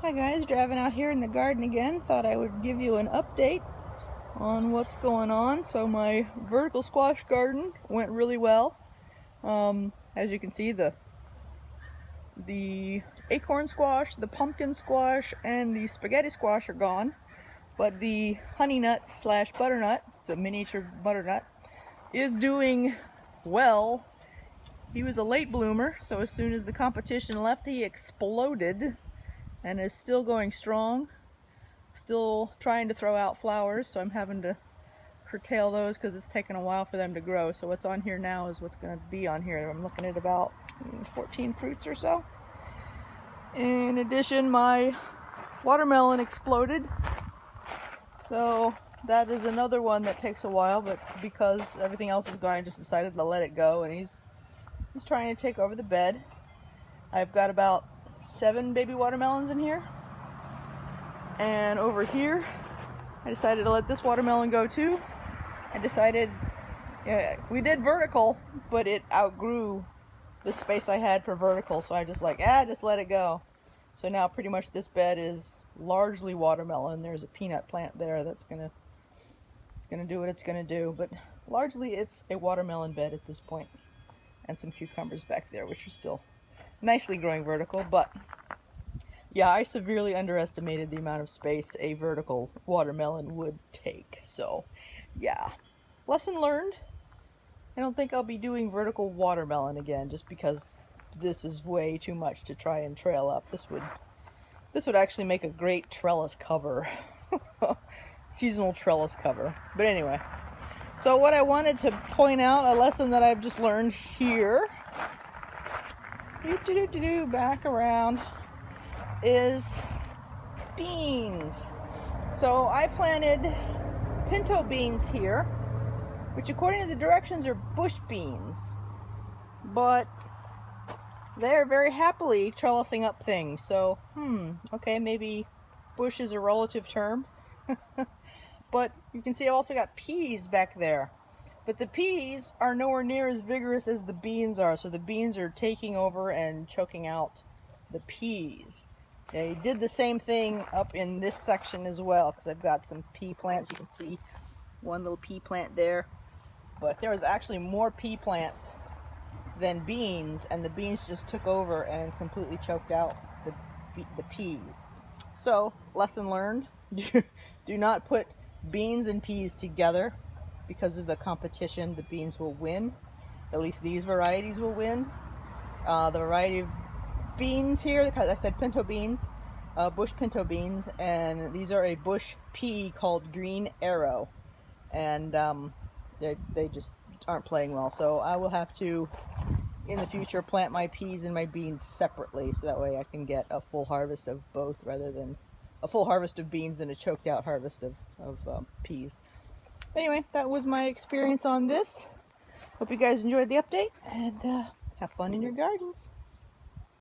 Hi guys, driving out here in the garden again. Thought I would give you an update on what's going on. So my vertical squash garden went really well. As you can see, the acorn squash, the pumpkin squash, and the spaghetti squash are gone. But the honey nut slash butternut, the miniature butternut, is doing well. He was a late bloomer, so as soon as the competition left, he exploded and is still going strong. Still trying to throw out flowers, so I'm having to curtail those because it's taken a while for them to grow. So what's on here now is what's going to be on here. I'm looking at about 14 fruits or so. In addition, my watermelon exploded, so that is another one that takes a while, but because everything else is gone, I just decided to let it go, and he's trying to take over the bed. I've got about 7 baby watermelons in here. And over here, I decided to let this watermelon go too. I decided, we did vertical, but it outgrew the space I had for vertical, so I just just let it go. So now pretty much this bed is largely watermelon. There's a peanut plant there that's gonna do what it's gonna do, but largely it's a watermelon bed at this point. And some cucumbers back there, which are still nicely growing vertical, but yeah, I severely underestimated the amount of space a vertical watermelon would take. So yeah, lesson learned. I don't think I'll be doing vertical watermelon again, just because this is way too much to try and trail up. This would actually make a great trellis cover. Seasonal trellis cover. But anyway, so what I wanted to point out, a lesson that I've just learned here, back around, is beans. So I planted pinto beans here, which according to the directions are bush beans, but they're very happily trellising up things. So okay, maybe bush is a relative term. But you can see I've also got peas back there, but the peas are nowhere near as vigorous as the beans are, so the beans are taking over and choking out the peas. They did the same thing up in this section as well, because I've got some pea plants. You can see one little pea plant there, but there was actually more pea plants than beans, and the beans just took over and completely choked out the peas. So lesson learned: do not put beans and peas together, because of the competition. The beans will win. At least these varieties will win. The variety of beans here, because I said pinto beans, bush pinto beans, and these are a bush pea called Green Arrow, and they just aren't playing well. So I will have to, in the future, plant my peas and my beans separately, so that way I can get a full harvest of both, rather than a full harvest of beans and a choked out harvest of peas. Anyway, that was my experience on this. Hope you guys enjoyed the update, and have fun in your gardens.